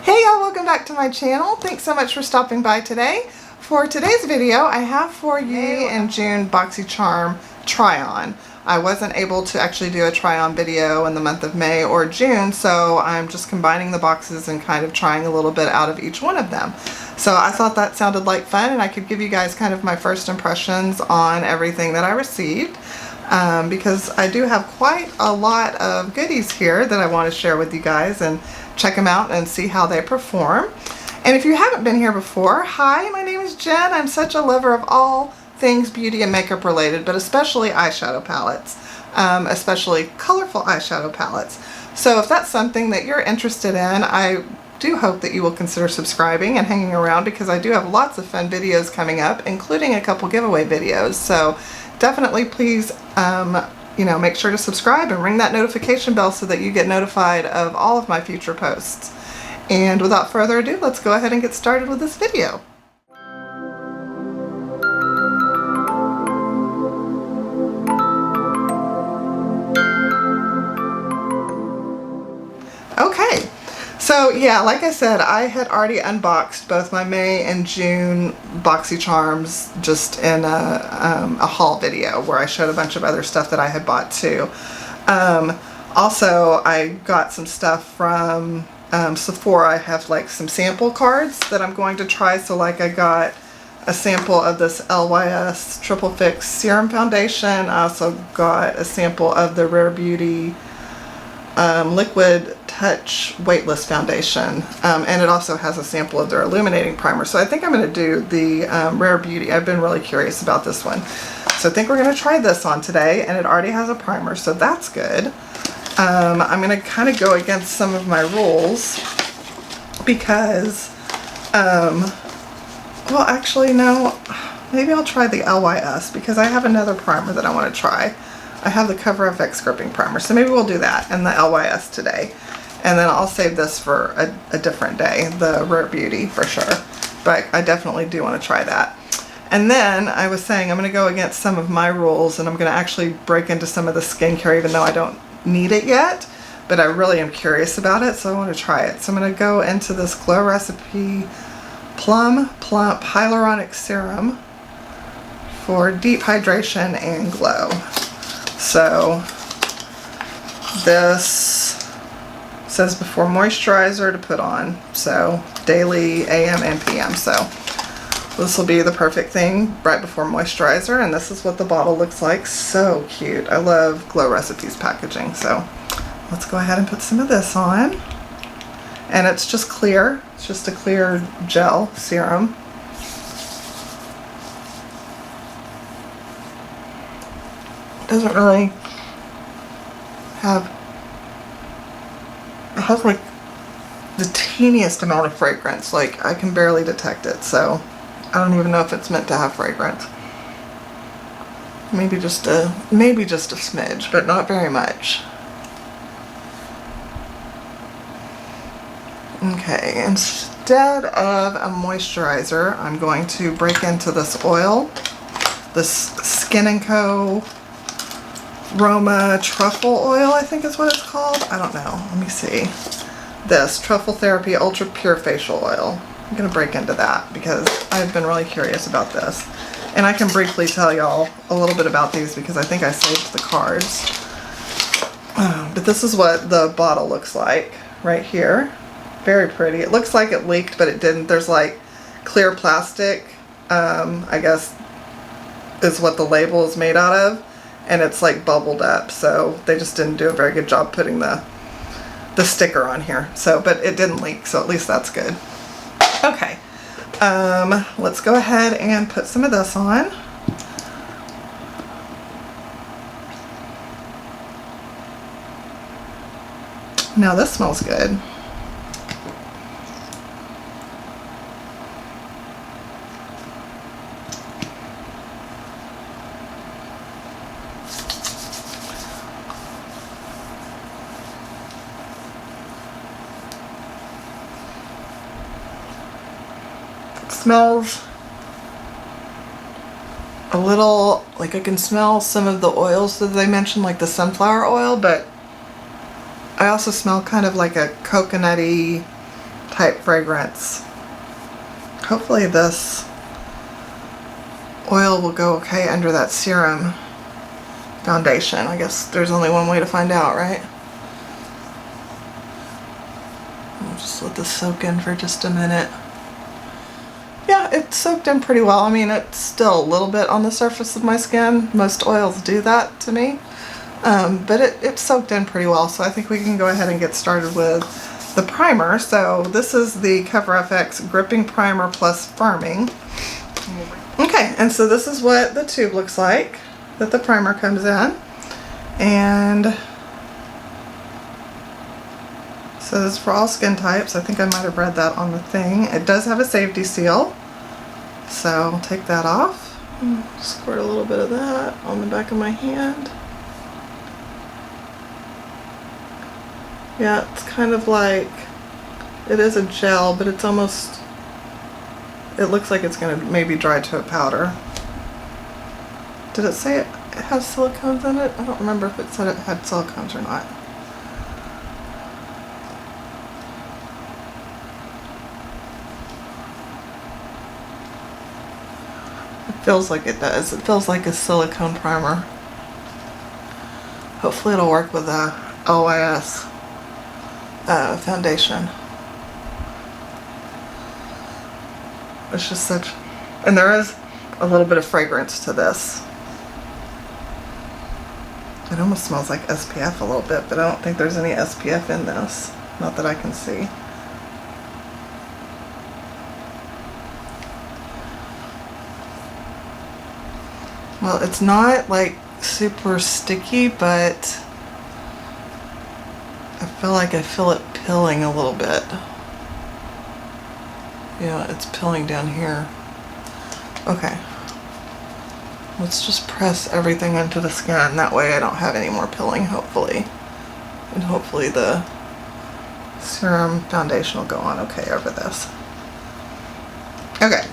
Hey y'all, welcome back to my channel. Thanks so much for stopping by today. For today's video, I have for you in June BoxyCharm try-on. I wasn't able to actually do a try-on video in the month of May or June, so I'm just combining the boxes and kind of trying a little bit out of each one of them. So I thought that sounded like fun, and I could give you guys kind of my first impressions on everything that I received. Because I do have quite a lot of goodies here that I want to share with you guys and check them out and see how they perform. And if you haven't been here before, hi, my name is Jen. I'm such a lover of all things beauty and makeup related, but especially eyeshadow palettes, especially colorful eyeshadow palettes. So if that's something that you're interested in, I do hope that you will consider subscribing and hanging around, because I do have lots of fun videos coming up, including a couple giveaway videos. So definitely please make sure to subscribe and ring that notification bell so that you get notified of all of my future posts. And without further ado, let's go ahead and get started with this video. Okay. So yeah, like I said, I had already unboxed both my May and June BoxyCharms just in a haul video where I showed a bunch of other stuff that I had bought too. Also, I got some stuff from Sephora. I have like some sample cards that I'm going to try. So like I got a sample of this LYS Triple Fix Serum Foundation. I also got a sample of the Rare Beauty Liquid Touch Weightless Foundation, and it also has a sample of their illuminating primer. So I think I'm going to do the Rare Beauty. I've been really curious about this one, so I think we're going to try this on today, and it already has a primer, so that's good. I'm going to kind of go against some of my rules because well, actually no, maybe I'll try the LYS because I have another primer that I want to try. I have the Cover FX Gripping Primer, so maybe we'll do that and the LYS today. And then I'll save this for a different day, the Rare Beauty for sure. But I definitely do want to try that. And then I was saying I'm going to go against some of my rules, and I'm going to actually break into some of the skincare even though I don't need it yet. But I really am curious about it, so I want to try it. So I'm going to go into this Glow Recipe Plum Plump Hyaluronic Serum for deep hydration and glow. So this says before moisturizer to put on, so daily AM and PM. So this will be the perfect thing right before moisturizer, and this is what the bottle looks like. So cute. I love Glow Recipes packaging. So let's go ahead and put some of this on. And it's just clear. It's just a clear gel serum. Doesn't really have, it has like the teeniest amount of fragrance, like I can barely detect it, so I don't even know if it's meant to have fragrance. Maybe just a smidge, but not very much. Okay, instead of a moisturizer, I'm going to break into this oil, this Skin & Co. Roma Truffle Oil, I think is what it's called. I don't know. Let me see. This Truffle Therapy Ultra Pure Facial Oil. I'm going to break into that because I've been really curious about this. And I can briefly tell y'all a little bit about these because I think I saved the cards. But this is what the bottle looks like right here. Very pretty. It looks like it leaked, but it didn't. There's like clear plastic, I guess is what the label is made out of. And it's like bubbled up, so they just didn't do a very good job putting the sticker on here. So, but it didn't leak, so at least that's good. Okay, let's go ahead and put some of this on. Now this smells good. Smells a little like I can smell some of the oils that they mentioned, like the sunflower oil, but I also smell kind of like a coconutty type fragrance. Hopefully this oil will go okay under that serum foundation. I guess there's only one way to find out, right? I'll just let this soak in for just a minute. Yeah, it soaked in pretty well. I mean, it's still a little bit on the surface of my skin. Most oils do that to me. But it soaked in pretty well, so I think we can go ahead and get started with the primer. So this is the Cover FX Gripping Primer Plus Firming. Okay, and so this is what the tube looks like that the primer comes in. And so this is for all skin types. I think I might have read that on the thing. It does have a safety seal, so I'll take that off. Squirt a little bit of that on the back of my hand. Yeah, it's kind of like, it is a gel, but it's almost, it looks like it's going to maybe dry to a powder. Did it say it has silicones in it? I don't remember if it said it had silicones or not. It feels like it does. It feels like a silicone primer. Hopefully it'll work with the LYS foundation. It's just such, and there is a little bit of fragrance to this. It almost smells like SPF a little bit, but I don't think there's any SPF in this. Not that I can see. Well, it's not like super sticky, but I feel like I feel it pilling a little bit. Yeah, it's pilling down here. Okay. Let's just press everything into the skin. That way I don't have any more pilling, hopefully. And hopefully the serum foundation will go on okay over this. Okay.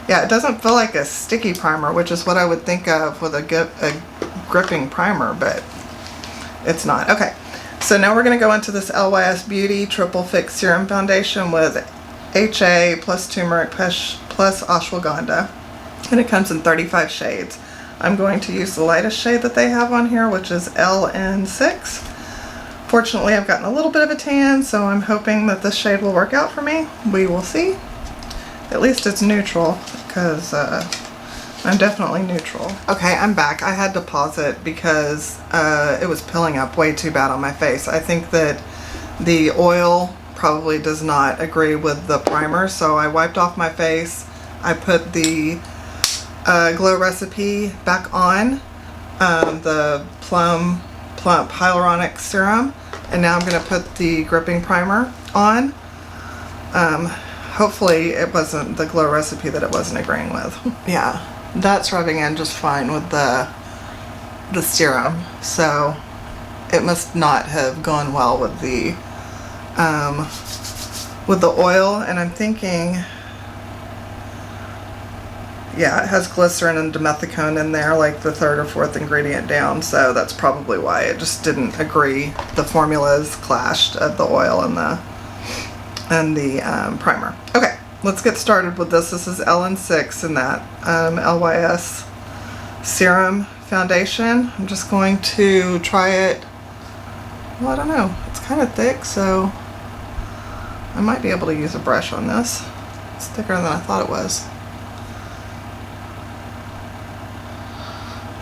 Yeah, it doesn't feel like a sticky primer, which is what I would think of with a gripping primer, but it's not. Okay, so now we're going to go into this LYS Beauty Triple Fix Serum Foundation with HA plus turmeric plus ashwagandha, and it comes in 35 shades. I'm going to use the lightest shade that they have on here, which is LN6. Fortunately, I've gotten a little bit of a tan, so I'm hoping that this shade will work out for me. We will see. At least it's neutral, because I'm definitely neutral. Okay, I'm back. I had to pause it because it was pilling up way too bad on my face. I think that the oil probably does not agree with the primer, so I wiped off my face. I put the Glow Recipe back on, the Plump Hyaluronic Serum, and now I'm going to put the gripping primer on. Hopefully it wasn't the Glow Recipe that it wasn't agreeing with. Yeah, that's rubbing in just fine with the serum, so it must not have gone well with the oil. And I'm thinking, yeah, it has glycerin and dimethicone in there, like the third or fourth ingredient down, so that's probably why it just didn't agree. The formulas clashed of the oil and the primer. Okay, let's get started with this. This is LN6 in that LYS Serum Foundation. I'm just going to try it. Well, I don't know. It's kind of thick, so I might be able to use a brush on this. It's thicker than I thought it was.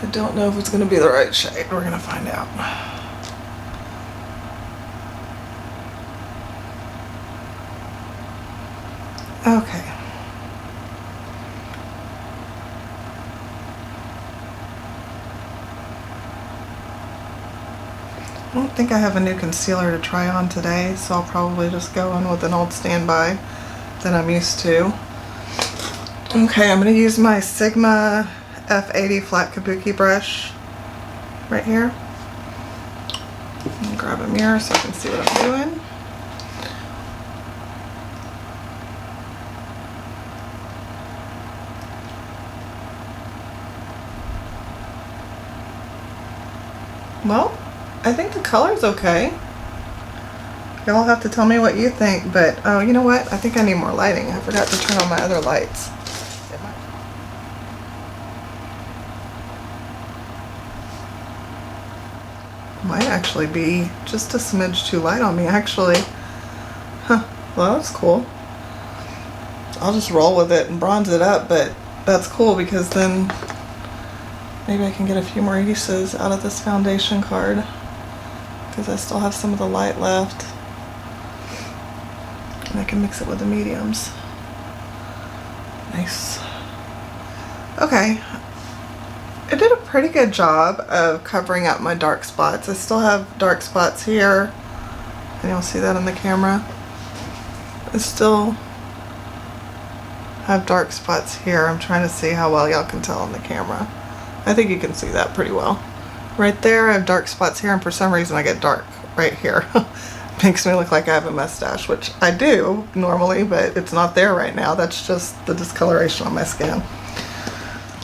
I don't know if it's going to be the right shade. We're going to find out. Okay. I don't think I have a new concealer to try on today, so I'll probably just go in with an old standby that I'm used to. Okay, I'm going to use my Sigma F80 flat kabuki brush right here. And grab a mirror so I can see what I'm doing. Well, I think the color's okay. Y'all have to tell me what you think, but oh, you know what? I think I need more lighting. I forgot to turn on my other lights. Might actually be just a smidge too light on me, actually. Huh, well, that's cool. I'll just roll with it and bronze it up, but that's cool because then maybe I can get a few more uses out of this foundation card because I still have some of the light left. And I can mix it with the mediums. Nice. Okay. I did a pretty good job of covering up my dark spots. I still have dark spots here, and you'll see that on the camera. I still have dark spots here. I'm trying to see how well y'all can tell on the camera. I think you can see that pretty well. Right there, I have dark spots here, and for some reason I get dark right here. Makes me look like I have a mustache, which I do normally, but it's not there right now. That's just the discoloration on my skin.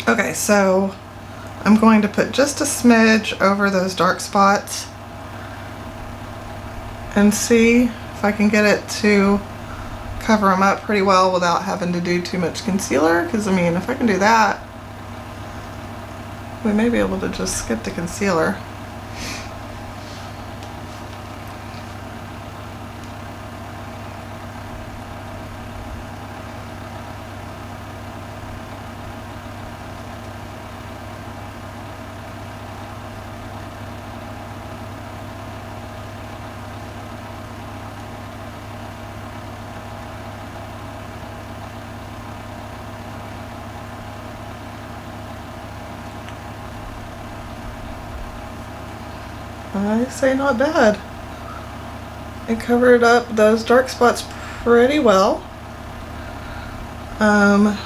Okay, so I'm going to put just a smidge over those dark spots and see if I can get it to cover them up pretty well without having to do too much concealer, because I mean, if I can do that, we may be able to just skip the concealer. I say not bad. It covered up those dark spots pretty well. I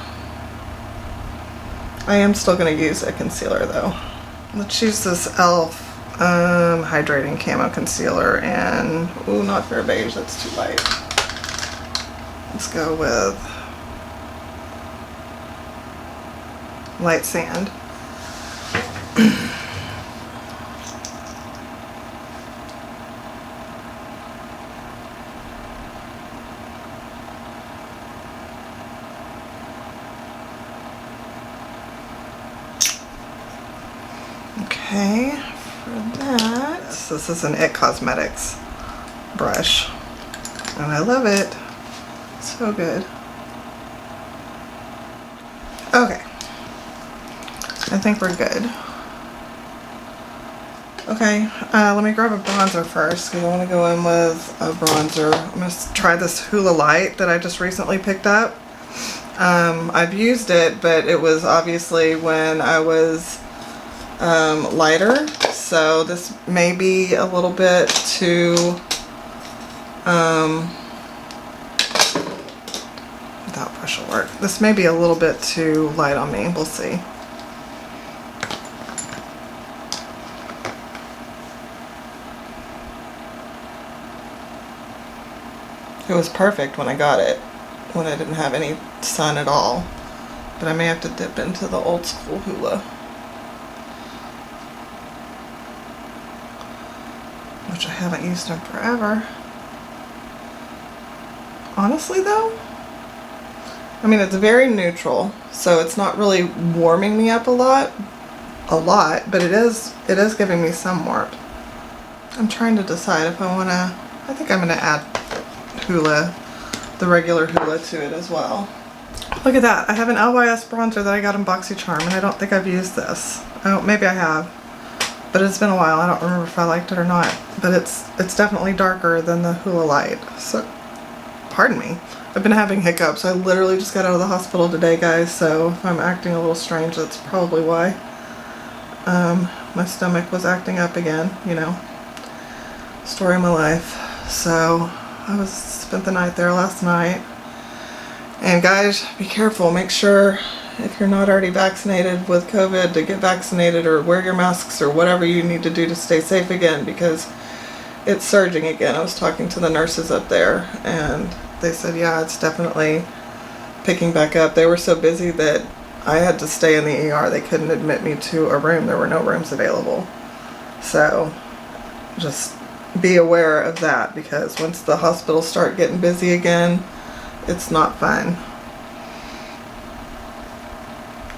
am still going to use a concealer though. Let's use this e.l.f. Hydrating Camo Concealer, and ooh, not fair beige, that's too light. Let's go with light sand. Okay, for that, this is an IT Cosmetics brush, and I love it. So good. Okay, I think we're good. Okay, let me grab a bronzer first because I want to go in with a bronzer. I'm going to try this Hoola Light that I just recently picked up. I've used it, but it was obviously when I was lighter, so this may be a little bit too that brush will work. This may be a little bit too light on me. We'll see. It was perfect when I got it, when I didn't have any sun at all, but I may have to dip into the old school Hoola, which I haven't used in forever. Honestly though, I mean, it's very neutral, so it's not really warming me up a lot, but it is giving me some warmth. I'm trying to decide if I want to, I think I'm going to add Hoola, the regular Hoola, to it as well. Look at that, I have an LYS bronzer that I got in BoxyCharm, and I don't think I've used this. Oh, maybe I have. But it's been a while. I don't remember if I liked it or not. But it's definitely darker than the Hoola Light. So, pardon me. I've been having hiccups. I literally just got out of the hospital today, guys. So if I'm acting a little strange, that's probably why. My stomach was acting up again, you know. Story of my life. So I spent the night there last night. And guys, be careful. Make sure, if you're not already vaccinated with COVID, to get vaccinated or wear your masks or whatever you need to do to stay safe again, because it's surging again. I was talking to the nurses up there and they said, yeah, it's definitely picking back up. They were so busy that I had to stay in the ER. They couldn't admit me to a room. There were no rooms available. So just be aware of that, because once the hospitals start getting busy again, it's not fun.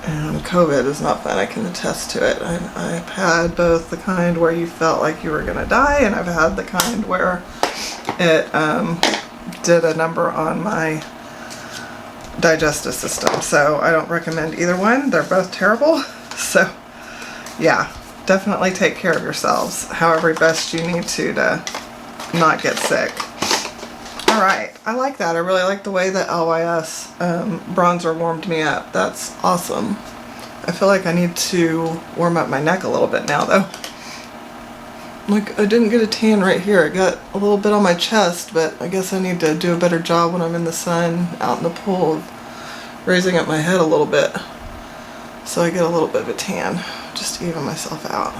And COVID is not fun, I can attest to it. I've had both the kind where you felt like you were gonna die, and I've had the kind where it did a number on my digestive system. So I don't recommend either one. They're both terrible. So yeah, definitely take care of yourselves however best you need to not get sick. All right, I like that. I really like the way that LYS bronzer warmed me up. That's awesome. I feel like I need to warm up my neck a little bit now though. Like, I didn't get a tan right here. I got a little bit on my chest, but I guess I need to do a better job when I'm in the sun out in the pool of raising up my head a little bit so I get a little bit of a tan, just to even myself out.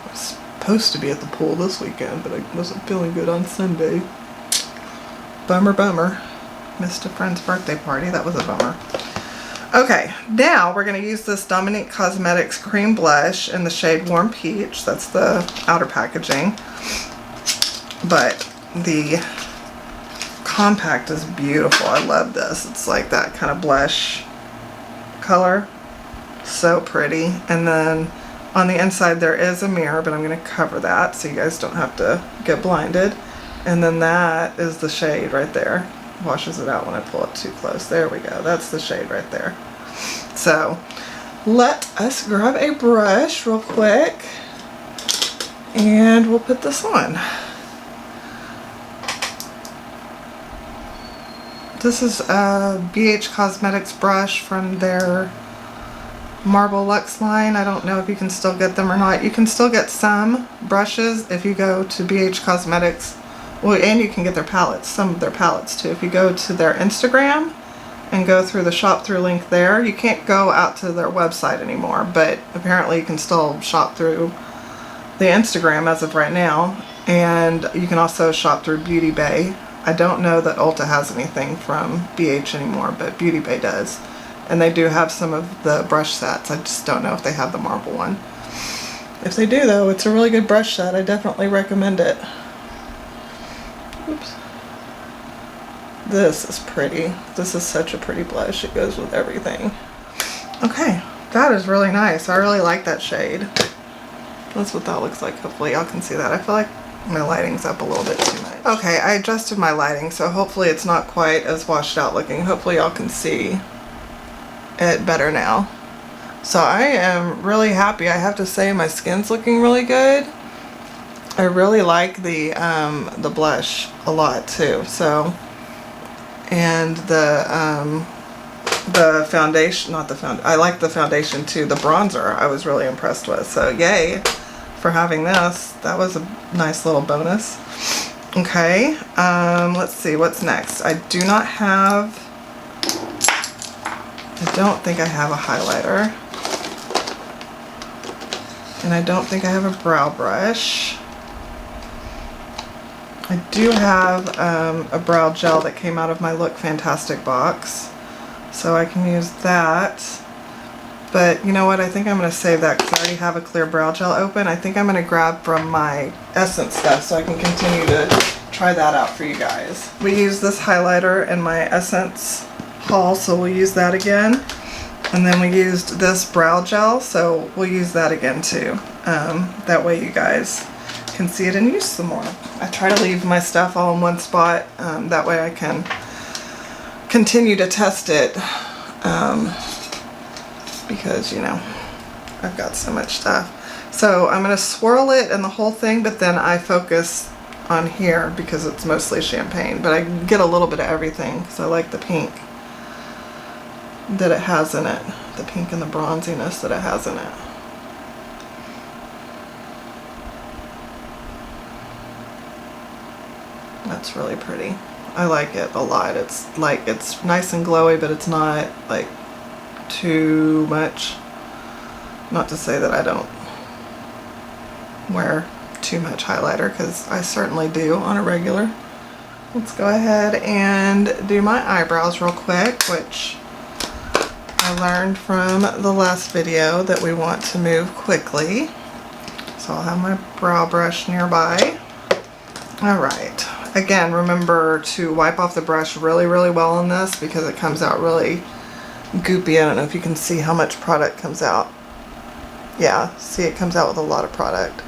I was supposed to be at the pool this weekend, but I wasn't feeling good on Sunday. Bummer, bummer. Missed a friend's birthday party. That was a bummer. Okay, now we're going to use this Dominique Cosmetics Cream Blush in the shade Warm Peach. That's the outer packaging. But the compact is beautiful. I love this. It's like that kind of blush color. So pretty. And then on the inside there is a mirror, but I'm going to cover that so you guys don't have to get blinded. And then that is the shade right there. Washes it out when I pull it too close. There we go. That's the shade right there. So let us grab a brush real quick and we'll put this on. This is a BH Cosmetics brush from their Marble Luxe line. I don't know if you can still get them or not. You can still get some brushes if you go to BH Cosmetics. Well, and you can get their palettes, some of their palettes too. If you go to their Instagram and go through the shop through link there, you can't go out to their website anymore, but apparently you can still shop through the Instagram as of right now, and you can also shop through Beauty Bay. I don't know that Ulta has anything from BH anymore, but Beauty Bay does. And they do have some of the brush sets. I just don't know if they have the marble one. If they do though, it's a really good brush set. I definitely recommend it. Oops. This is pretty. This is such a pretty blush. It goes with everything. Okay, that is really nice. I really like that shade. That's what that looks like. Hopefully y'all can see that. I feel like my lighting's up a little bit too much. Okay, I adjusted my lighting, so hopefully it's not quite as washed out looking. Hopefully y'all can see it better now. So I am really happy. I have to say my skin's looking really good. I really like the blush a lot too. So, and the foundation, not the foundation, I like the foundation too. The bronzer I was really impressed with. So yay for having this. That was a nice little bonus. Okay, let's see what's next. I don't think I have a highlighter. And I don't think I have a brow brush. I do have a brow gel that came out of my Look Fantastic box, so I can use that. But you know what, I think I'm going to save that because I already have a clear brow gel open. I think I'm going to grab from my Essence stuff so I can continue to try that out for you guys. We use this highlighter in my Essence haul, so we'll use that again. And then we used this brow gel, so we'll use that again too. That way you guys can see it and use some more. I try to leave my stuff all in one spot, that way I can continue to test it, because you know I've got so much stuff. So I'm going to swirl it and the whole thing, but then I focus on here because it's mostly champagne, but I get a little bit of everything because I like the pink that it has in it, the pink and the bronziness that it has in it. That's really pretty. I like it a lot. It's like, it's nice and glowy, but it's not like too much. Not to say that I don't wear too much highlighter, because I certainly do on a regular. Let's go ahead and do my eyebrows real quick, which I learned from the last video that we want to move quickly. So I'll have my brow brush nearby. Alright, again, remember to wipe off the brush really, really well on this because it comes out really goopy. I don't know if you can see how much product comes out. Yeah, see, it comes out with a lot of product.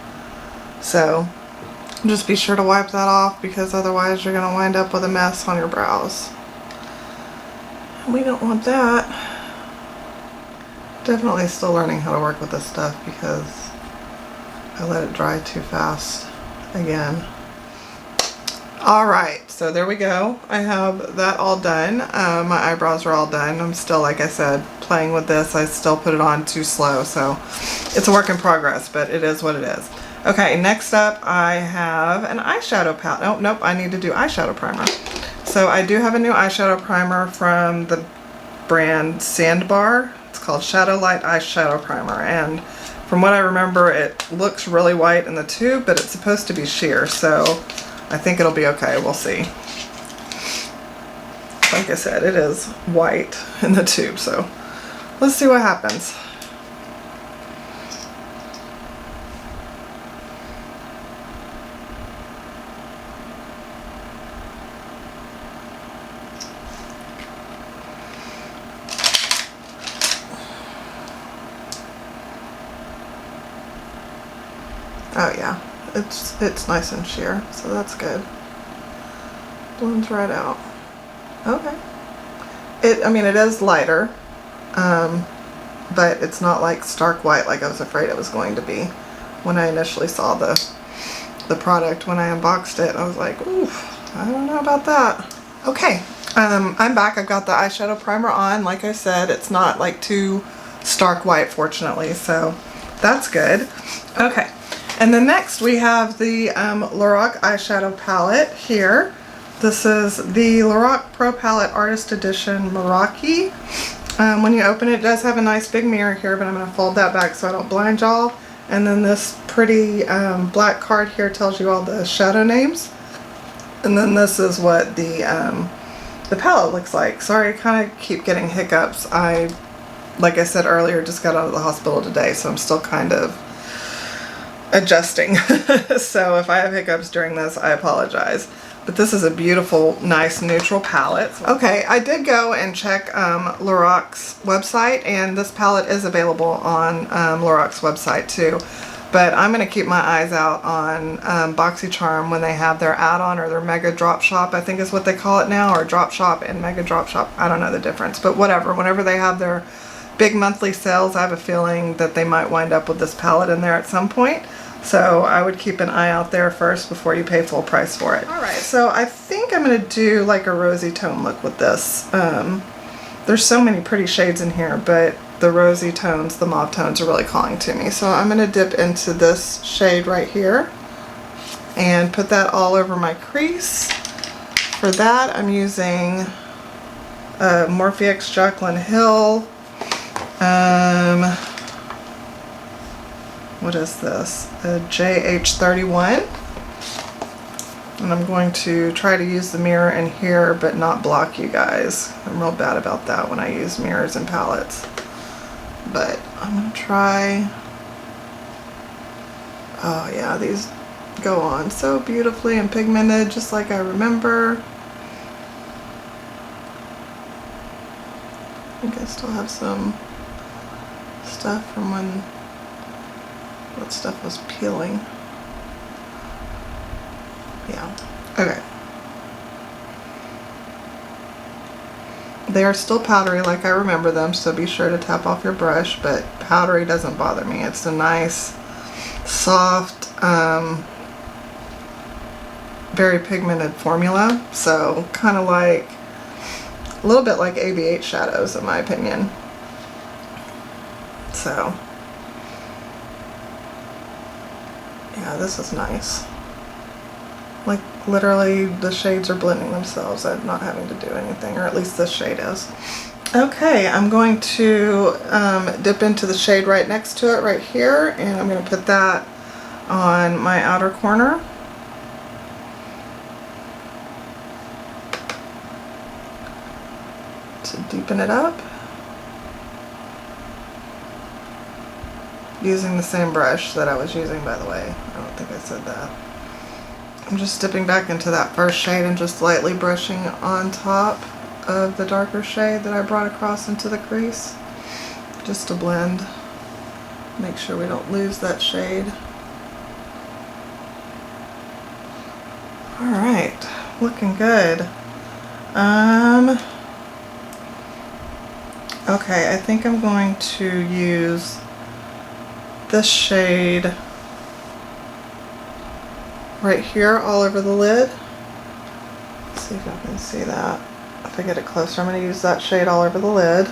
So just be sure to wipe that off because otherwise you're going to wind up with a mess on your brows. And we don't want that. Definitely still learning how to work with this stuff because I let it dry too fast again. Alright, so there we go. I have that all done. My eyebrows are all done. I'm still, like I said, playing with this. I still put it on too slow, so it's a work in progress, but it is what it is. Okay, next up I have an eyeshadow palette. Oh, nope, I need to do eyeshadow primer. So I do have a new eyeshadow primer from the brand Sandbar. It's called Shadow Light Eyeshadow Primer, and from what I remember, it looks really white in the tube, but it's supposed to be sheer, so I think it'll be okay. We'll see. Like I said, it is white in the tube, so let's see what happens. Oh yeah, it's nice and sheer, so that's good. Blends right out. Okay. I mean, it is lighter, but it's not like stark white like I was afraid it was going to be. When I initially saw the product, when I unboxed it, I was like, oof, I don't know about that. Okay, I'm back. I've got the eyeshadow primer on. Like I said, it's not like too stark white, fortunately, so that's good. Okay. And then next we have the Lorac eyeshadow palette here. This is the Lorac Pro Palette Artist Edition Meraki. When you open it, it does have a nice big mirror here, but I'm going to fold that back so I don't blind y'all. And then this pretty black card here tells you all the shadow names. And then this is what the palette looks like. Sorry, I kind of keep getting hiccups. Like I said earlier, just got out of the hospital today, so I'm still kind of adjusting. So if I have hiccups during this, I apologize. But this is a beautiful, nice, neutral palette. Okay, I did go and check Lorac's website, and this palette is available on Lorac's website too. But I'm going to keep my eyes out on BoxyCharm when they have their add-on or their mega drop shop, I think is what they call it now, or drop shop and mega drop shop. I don't know the difference, but whatever. Whenever they have their big monthly sales, I have a feeling that they might wind up with this palette in there at some point. So I would keep an eye out there first before you pay full price for it. Alright, so I think I'm going to do like a rosy tone look with this. There's so many pretty shades in here, but the rosy tones, the mauve tones are really calling to me. So I'm going to dip into this shade right here and put that all over my crease. For that, I'm using Morphe X Jaclyn Hill. What is this? A JH31. And I'm going to try to use the mirror in here but not block you guys. I'm real bad about that when I use mirrors and palettes. But I'm going to try. Oh yeah, these go on so beautifully and pigmented, just like I remember. I think I still have some stuff from when that stuff was peeling. Yeah, okay. They are still powdery like I remember them, so be sure to tap off your brush, but powdery doesn't bother me. It's a nice, soft, very pigmented formula, so kind of like, a little bit like AV8 shadows in my opinion. So, yeah, this is nice. Like literally the shades are blending themselves. I'm not having to do anything, or at least this shade is. Okay, I'm going to dip into the shade right next to it right here, and I'm going to put that on my outer corner. To deepen it up. using the same brush that I was using, by the way. I don't think I said that. I'm just dipping back into that first shade and just lightly brushing on top of the darker shade that I brought across into the crease, just to blend. Make sure we don't lose that shade. Alright, looking good. Okay, I think I'm going to use this shade right here all over the lid. Let's see if I can see that. If I get it closer, I'm going to use that shade all over the lid.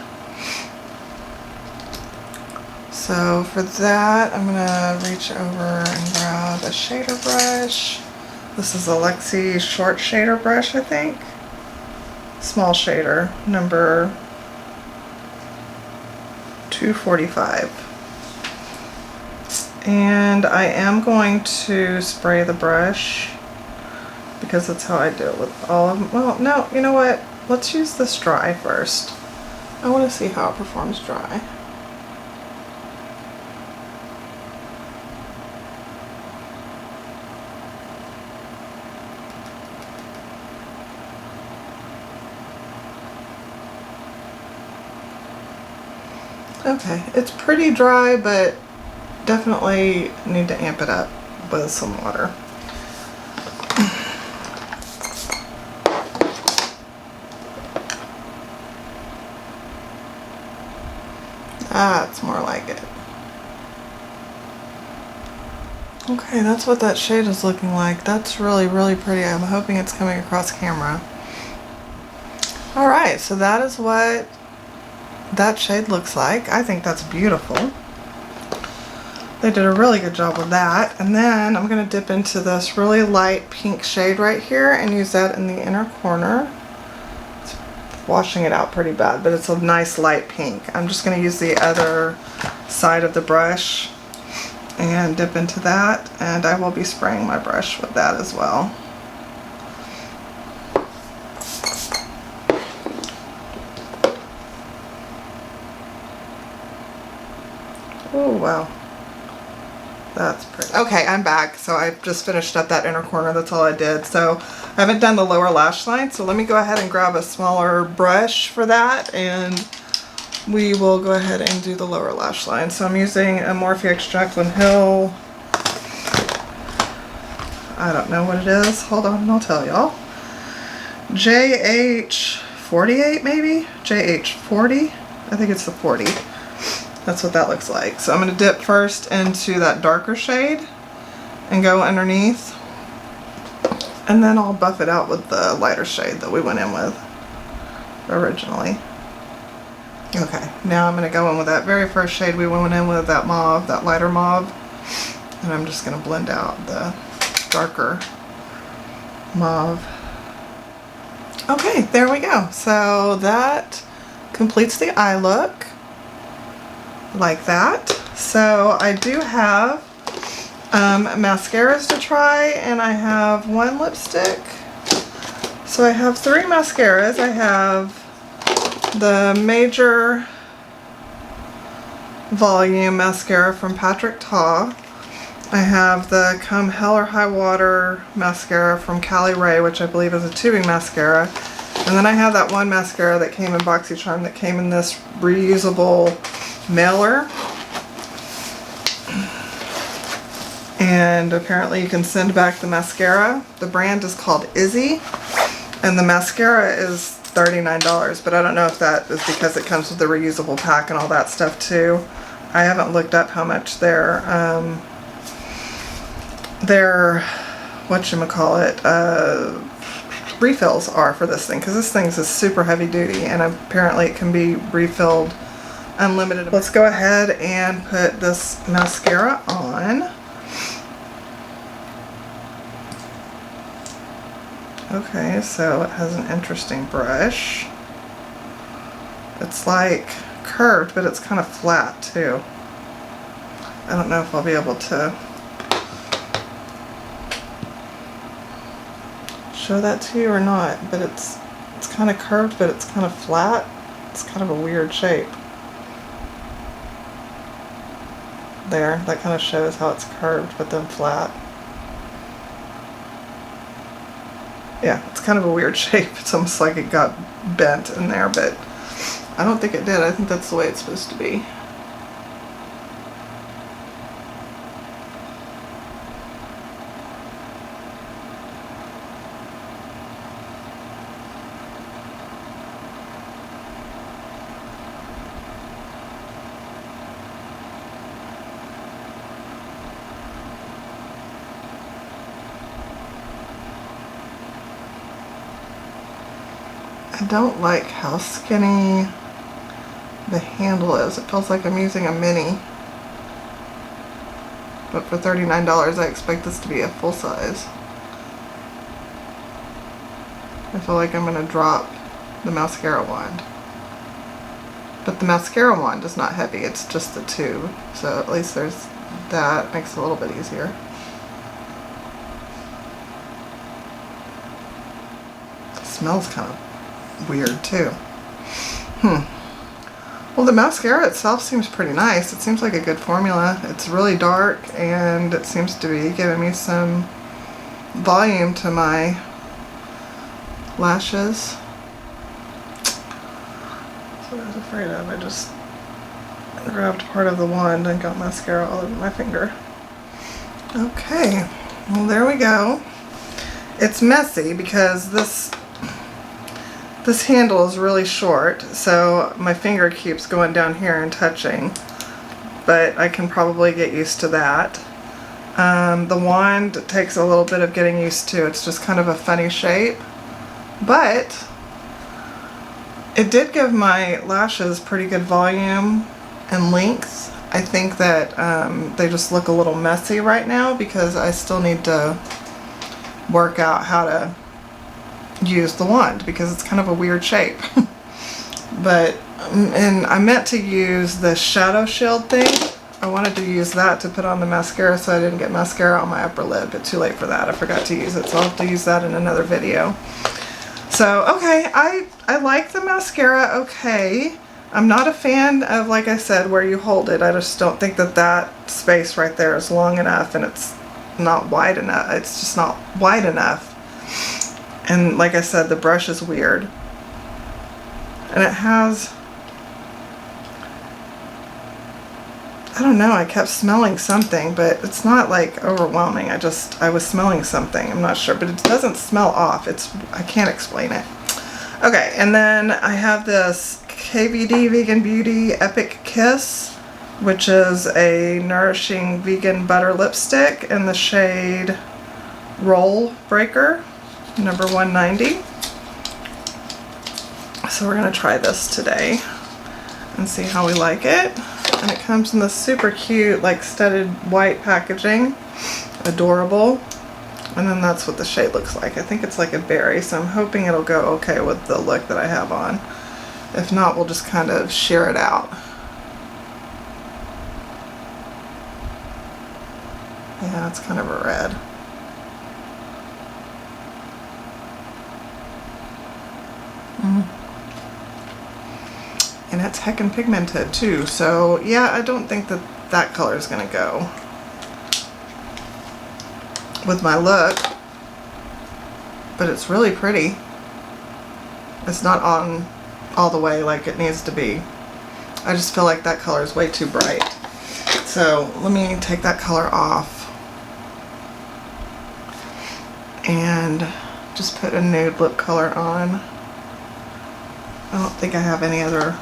So for that, I'm going to reach over and grab a shader brush. This is a Lexi short shader brush, I think. Small shader, number 245. And I am going to spray the brush because that's how I do it with all of them. Well, no, you know what? Let's use this dry first. I want to see how it performs dry. Okay, it's pretty dry, but definitely need to amp it up with some water. That's more like it. Okay, that's what that shade is looking like. That's really, really pretty. I'm hoping it's coming across camera. Alright, so that is what that shade looks like. I think that's beautiful. They did a really good job with that. And then I'm going to dip into this really light pink shade right here and use that in the inner corner. It's washing it out pretty bad, but it's a nice light pink. I'm just going to use the other side of the brush and dip into that, and I will be spraying my brush with that as well. Oh wow, that's pretty. Okay, I'm back. So I just finished up that inner corner. That's all I did. So I haven't done the lower lash line, so let me go ahead and grab a smaller brush for that, and we will go ahead and do the lower lash line. So I'm using a Morphe X Jaclyn Hill. I don't know what it is. Hold on, and I'll tell y'all. JH48 maybe? JH40? I think it's the 40. That's what that looks like. So I'm going to dip first into that darker shade and go underneath, and then I'll buff it out with the lighter shade that we went in with originally. Okay, now I'm going to go in with that very first shade we went in with, that mauve, that lighter mauve, and I'm just going to blend out the darker mauve. Okay, there we go. So that completes the eye look. Like that. So I do have mascaras to try, and I have one lipstick. So I have 3 mascaras. I have the Major Volume Mascara from Patrick Ta. I have the Come Hell or High Water Mascara from Cali Ray, which I believe is a tubing mascara. And then I have that one mascara that came in BoxyCharm that came in this reusable mailer, and apparently you can send back the mascara. The brand is called Izzy, and the mascara is $39, but I don't know if that is because it comes with the reusable pack and all that stuff too. I haven't looked up how much their whatchamacallit, refills are for this thing, because this thing is super heavy duty, and apparently it can be refilled unlimited. Let's go ahead and put this mascara on. Okay, so it has an interesting brush. It's like curved, but it's kind of flat too. I don't know if I'll be able to show that to you or not, but it's kind of curved, but it's kind of flat. It's kind of a weird shape. there. That kind of shows how it's curved but then flat. Yeah, it's kind of a weird shape. It's almost like it got bent in there, but I don't think it did. I think that's the way it's supposed to be. I don't like how skinny the handle is. It feels like I'm using a mini. But for $39, I expect this to be a full size. I feel like I'm going to drop the mascara wand. But the mascara wand is not heavy, it's just the tube. So at least there's that. Makes it a little bit easier. It smells kind of weird too. Well, the mascara itself seems pretty nice. It seems like a good formula. It's really dark and it seems to be giving me some volume to my lashes. That's what I was afraid of. I just grabbed part of the wand and got mascara all over my finger. Okay, well there we go. It's messy because this handle is really short, so my finger keeps going down here and touching, but I can probably get used to that. The wand takes a little bit of getting used to. It's just kind of a funny shape, but it did give my lashes pretty good volume and length. I think that they just look a little messy right now because I still need to work out how to use the wand because it's kind of a weird shape. But and I meant to use the shadow shield thing. I wanted to use that to put on the mascara so I didn't get mascara on my upper lid, but too late for that. I forgot to use it, so I'll have to use that in another video. So okay, I like the mascara okay. I'm not a fan of, like I said, where you hold it. I just don't think that that space right there is long enough, and it's not wide enough. It's just not wide enough. And like I said, the brush is weird. And it has, I don't know, I kept smelling something, but it's not like overwhelming. I was smelling something. I'm not sure, but it doesn't smell off. I can't explain it. Okay, and then I have this KVD Vegan Beauty Epic Kiss, which is a nourishing vegan butter lipstick in the shade Roll Breaker, number 190. So we're going to try this today and see how we like it. And it comes in this super cute, like studded white packaging. Adorable. And then that's what the shade looks like. I think it's like a berry, so I'm hoping it'll go okay with the look that I have on. If not, we'll just kind of sheer it out. Yeah, it's kind of a red. And it's heckin' pigmented too, so yeah, I don't think that that color is gonna go with my look, but it's really pretty. It's not on all the way like it needs to be. I just feel like that color is way too bright. So let me take that color off and just put a nude lip color on. I don't think I have any other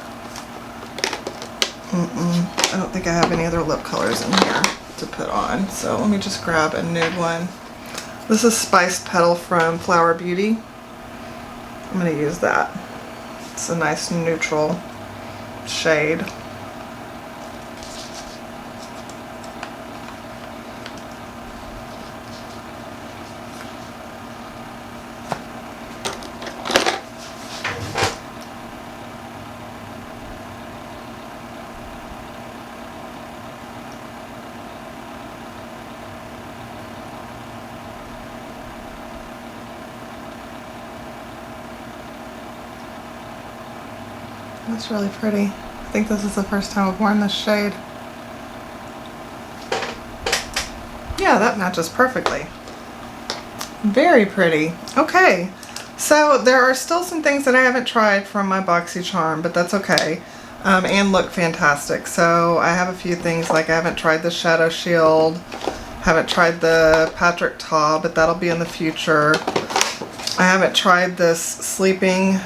I don't think I have any other lip colors in here to put on, so let me just grab a nude one. This is Spiced Petal from Flower Beauty. I'm going to use that. It's a nice neutral shade. That's really pretty. I think this is the first time I've worn this shade. Yeah, that matches perfectly. Very pretty. Okay, so there are still some things that I haven't tried from my BoxyCharm, but that's okay. And look fantastic. So I have a few things, like I haven't tried the Shadow Shield, haven't tried the Patrick Ta, but that'll be in the future. I haven't tried this sleeping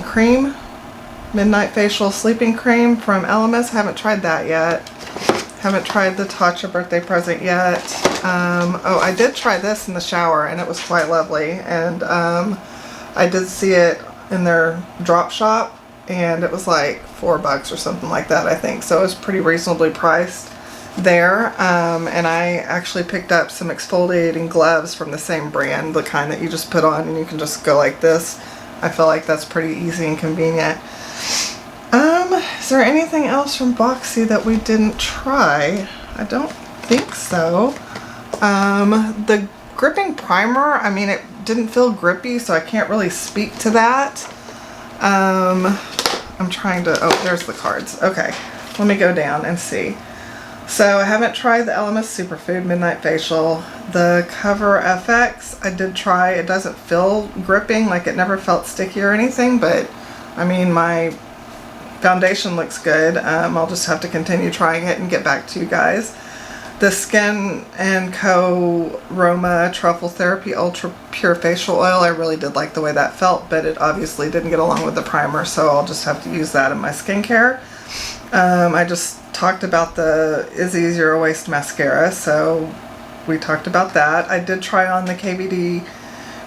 cream, Midnight Facial Sleeping Cream from Elemis. Haven't tried that yet. Haven't tried the Tatcha birthday present yet. Oh, I did try this in the shower and it was quite lovely. And I did see it in their drop shop and it was like $4 or something like that, I think. So it was pretty reasonably priced there. And I actually picked up some exfoliating gloves from the same brand, the kind that you just put on and you can just go like this. I feel like that's pretty easy and convenient. Is there anything else from Boxy that we didn't try? I don't think so. The gripping primer, I mean, it didn't feel grippy, so I can't really speak to that. I'm trying to, oh, there's the cards. Okay, let me go down and see. So I haven't tried the Elemis Superfood Midnight Facial. The Cover FX, I did try. It doesn't feel gripping, like it never felt sticky or anything, but I mean, my foundation looks good. I'll just have to continue trying it and get back to you guys. The Skin & Co. Roma Truffle Therapy Ultra Pure Facial Oil, I really did like the way that felt, but it obviously didn't get along with the primer, so I'll just have to use that in my skincare. I just talked about the Izzy Zero Waste Mascara, so we talked about that. I did try on the KVD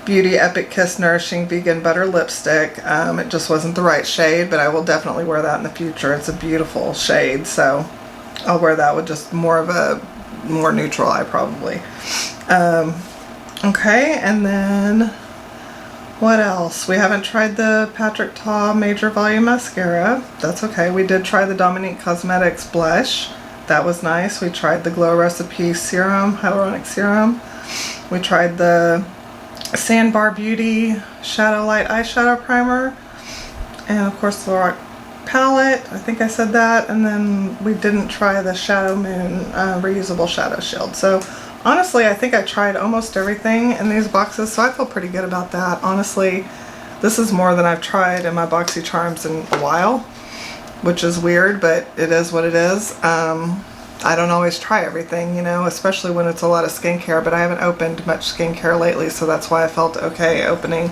Beauty Epic Kiss Nourishing Vegan Butter Lipstick. It just wasn't the right shade, but I will definitely wear that in the future. It's a beautiful shade, so I'll wear that with just more of a more neutral eye probably. Okay, and then what else? We haven't tried the Patrick Ta Major Volume Mascara. That's okay. We did try the Dominique Cosmetics Blush. That was nice. We tried the Glow Recipe Serum, Hyaluronic Serum. We tried the Sandbar Beauty Shadow Light Eyeshadow Primer. And of course the Lorac palette, I think I said that. And then we didn't try the Shadow Moon reusable shadow shield. So honestly, I think I tried almost everything in these boxes, so I feel pretty good about that. Honestly, this is more than I've tried in my BoxyCharms in a while, which is weird, but it is what it is. I don't always try everything, you know, especially when it's a lot of skincare, but I haven't opened much skincare lately, so that's why I felt okay opening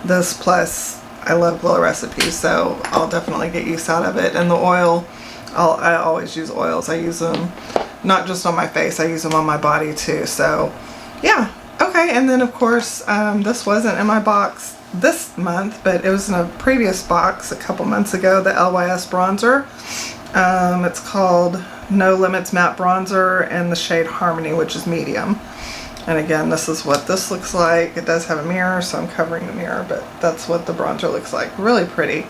this. Plus, I love Glow Recipes, so I'll definitely get use out of it. And the oil, I always use oils. I use them not just on my face, I use them on my body too. So yeah, okay. And then of course, this wasn't in my box this month, but it was in a previous box a couple months ago, the LYS bronzer. It's called No Limits Matte Bronzer in the shade Harmony, which is medium. And again, this is what this looks like. It does have a mirror, so I'm covering the mirror, but that's what the bronzer looks like. Really pretty.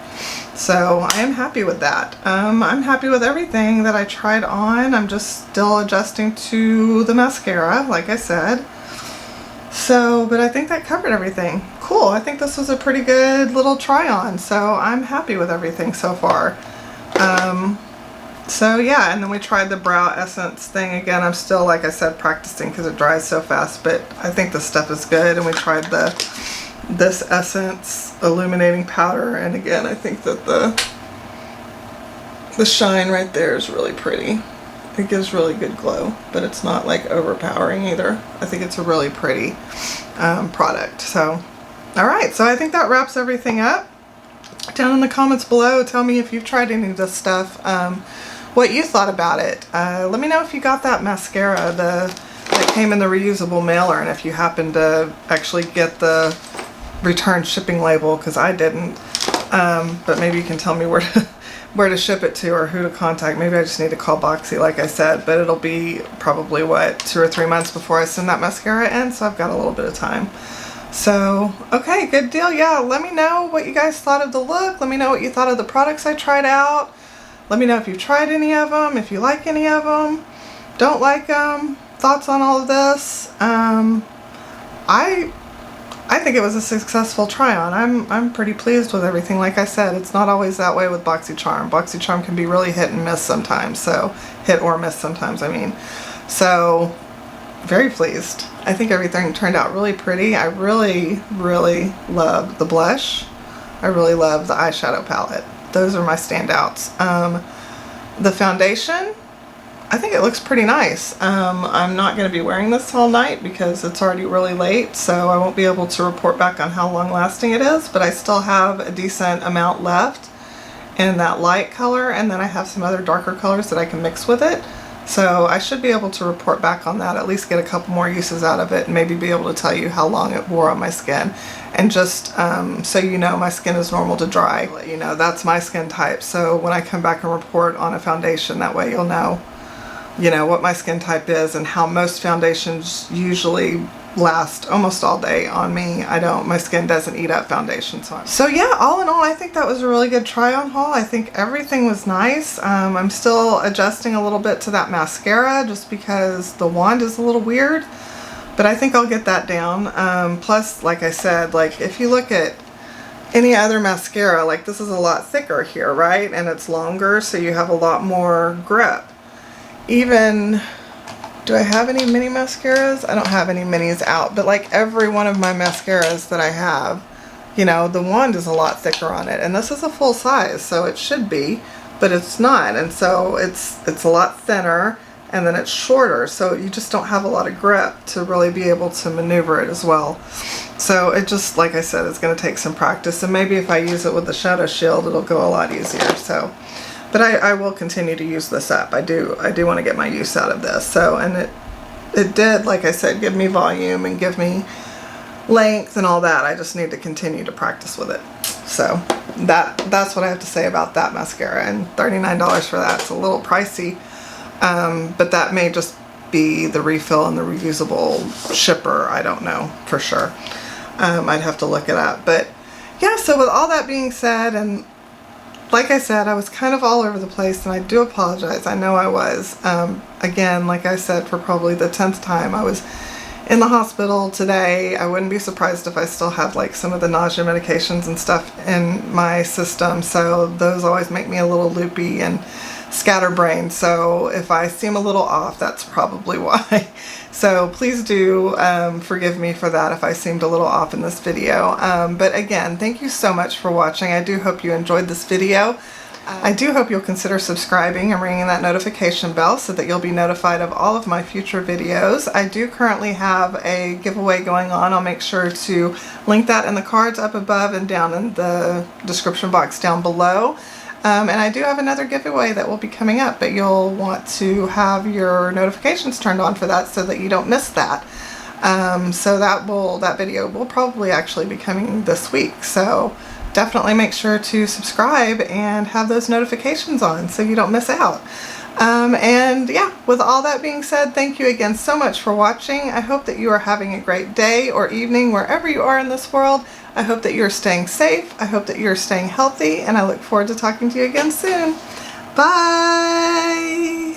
So I am happy with that. I'm happy with everything that I tried on. I'm just still adjusting to the mascara, like I said. So, but I think that covered everything. Cool. I think this was a pretty good little try on. So I'm happy with everything so far. So yeah, and then we tried the brow essence thing again. I'm still, like I said, practicing because it dries so fast, but I think this stuff is good. And we tried this essence illuminating powder, and again, I think that the shine right there is really pretty. It gives really good glow, but it's not like overpowering either. I think it's a really pretty product. So, all right, so I think that wraps everything up. Down in the comments below, tell me if you've tried any of this stuff, what you thought about it. Let me know if you got that mascara that came in the reusable mailer, and if you happen to actually get the return shipping label, because I didn't. But maybe you can tell me where to ship it to or who to contact. Maybe I just need to call Boxy, like I said, but it'll be probably, what, 2 or 3 months before I send that mascara in, so I've got a little bit of time. So, okay, good deal. Yeah, let me know what you guys thought of the look. Let me know what you thought of the products I tried out. Let me know if you've tried any of them, if you like any of them, don't like them, thoughts on all of this. I think it was a successful try on. I'm pretty pleased with everything. Like I said, it's not always that way with BoxyCharm. BoxyCharm can be really hit and miss sometimes. So, hit or miss sometimes, I mean. So, very pleased. I think everything turned out really pretty. I really, really love the blush. I really love the eyeshadow palette. Those are my standouts. The foundation, I think it looks pretty nice. I'm not going to be wearing this all night because it's already really late, so I won't be able to report back on how long lasting it is, but I still have a decent amount left in that light color, and then I have some other darker colors that I can mix with it. So I should be able to report back on that, at least get a couple more uses out of it, and maybe be able to tell you how long it wore on my skin. And just so you know, my skin is normal to dry. You know, that's my skin type. So when I come back and report on a foundation, that way you'll know, you know, what my skin type is and how most foundations usually last almost all day on me. My skin doesn't eat up foundation. So yeah, all in all, I think that was a really good try on haul. I think everything was nice. I'm still adjusting a little bit to that mascara just because the wand is a little weird, but I think I'll get that down. Plus, like I said, like if you look at any other mascara, like this is a lot thicker here, right? And it's longer, so you have a lot more grip. Even, do I have any mini mascaras? I don't have any minis out, but like every one of my mascaras that I have, you know, the wand is a lot thicker on it, and this is a full size, so it should be, but it's not, and so it's a lot thinner, and then it's shorter, so you just don't have a lot of grip to really be able to maneuver it as well. So it just, like I said, it's going to take some practice, and maybe if I use it with the shadow shield, it'll go a lot easier. So. But I will continue to use this up. I do want to get my use out of this. So, and it did, like I said, give me volume and give me length and all that. I just need to continue to practice with it. So that's what I have to say about that mascara. And $39 for that. It's a little pricey, but that may just be the refill and the reusable shipper. I don't know for sure. I'd have to look it up. But yeah, so with all that being said, and like I said, I was kind of all over the place, and I do apologize. I know I was. Again, like I said, for probably the 10th time, I was in the hospital today. I wouldn't be surprised if I still have like some of the nausea medications and stuff in my system, so those always make me a little loopy and scatterbrained. So if I seem a little off, that's probably why. So please do forgive me for that if I seemed a little off in this video. But again, thank you so much for watching. I do hope you enjoyed this video. I do hope you'll consider subscribing and ringing that notification bell so that you'll be notified of all of my future videos. I do currently have a giveaway going on. I'll make sure to link that in the cards up above and down in the description box down below. And I do have another giveaway that will be coming up, but you'll want to have your notifications turned on for that so that you don't miss that. So that video will probably actually be coming this week. So definitely make sure to subscribe and have those notifications on so you don't miss out. And yeah, with all that being said, thank you again so much for watching. I hope that you are having a great day or evening wherever you are in this world. I hope that you're staying safe. I hope that you're staying healthy, and I look forward to talking to you again soon. Bye!